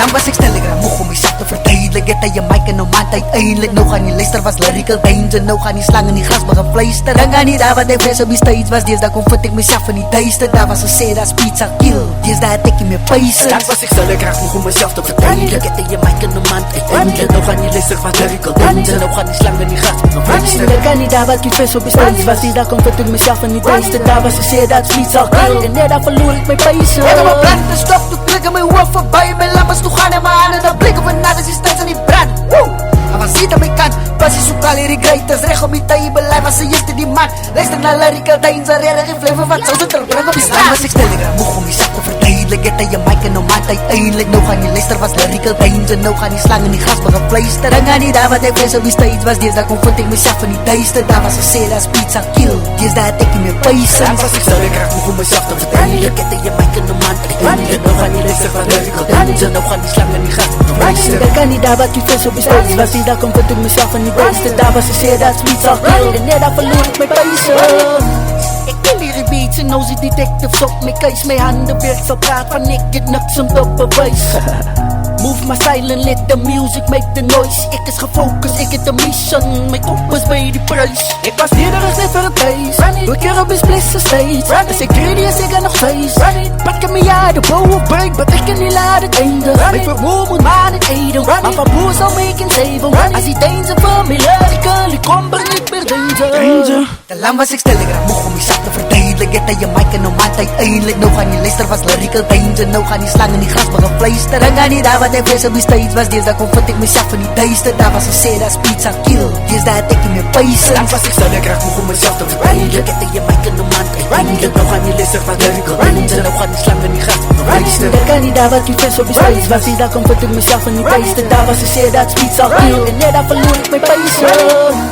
lang was ik telegram mocht om mezelf te verdedigen. Dat je mic en normaal eindelijk. Nou gaan die luister was lyrical danger. Nou gaan die slangen die gras maar gefluister. Dan gaan niet daar wat ik vrees op die stage was. Dees daar kom vind ik mezelf in die duister. Daar was een zeer als pizza kill. Dees daar tik je meer pijzen. Lang was ik telegram mocht om mezelf te verdedigen. Dat je mic en normaal eindelijk. Nou gaan die luister was lyrical danger. Nou gaan die slangen die gras maar gefluister. Dan gaan niet daar wat ik vrees op die stage was. Dees daar kom vind ik mezelf in die duister. Daar was een zeer als pizza kill. En net daar verloor ik mijn pijzen. Ik heb mijn branden stop, toen klikken mijn hoofd voorbij. Mijn lampers toe gaan en mijn handen dan blikken we naar de systeem aan die brand. En wat ziet aan mijn kant, pas je zoek al hierdie grijters. Recht op die table, hij was de eerste die man. Luister naar lyrical danger, er geen flavor wat zou ze terugbrengen op die straat. Was ik telegram, mocht om jezelf te verdedigen. Dat je mic en normaal eindelijk. Nou gaan die luister was lyrical danger. Nou gaan die slangen die gras maar gefluister. Dan gaan die daar wat ik vrees op die stage was. Dees daar kon vind ik mezelf in die duister. Daar was een zeer als pizza kill. Dees daar tik je meer pijzen. Lang was ik telegram mocht om mezelf te verdedigen. Dat je mic en normaal eindelijk. Nou gaan die luister was lyrical danger. Nou gaan die slangen die gras maar gefluister. Dan kan niet daar wat ik vrees op die stage was. Dees daar kon vind ik mezelf in die duister. Daar was een zeer als pizza kill. En net daar verloor ik mijn pijzen. Ik wil hier beats en nou zit detectives op mijn keus. Mijn handen werkt zo praat van ik het niks om te bewijzen. Move my silent, let the music make the noise. Ik is gefocust, ik heb de mission. Mijn kop is bij die prijs. Ik was nederig net voor een thuis. Door keer op een splitse stage. Als ik greedy is, ik er nog steeds. Pak me ja, de bow of break, maar ik kan niet laten het einde. Ik verwoord moet maar niet eten. Maar van boer zal make een zeven. Als die danger van mij lyrical, ik kom er niet meer danger. Te lang was ik telegram, mocht om jezelf te verdedigen. Dat je mic en normaal eindelijk. Nou gaan die luister was lyrical danger. Nou gaan die slangen die gras maar gefluister. Dan gaan die daar wat ik vrees op die stage was. Dees daar kon vind ik mezelf in die duister. Daar was een zeer als pizza kill. Dees daar tik je meer pijzen. Lang was ik telegram mocht om mezelf te verdedigen. Dat je mic en normaal eindelijk. Nou gaan die luister was lyrical danger. Nou gaan die slangen die gras maar gefluister. Dan kan niet daar wat ik vrees op die stage was. Dees daar kon vind ik mezelf in die duister. Daar was een zeer als pizza kill. En net daar verloor ik mijn pijzen.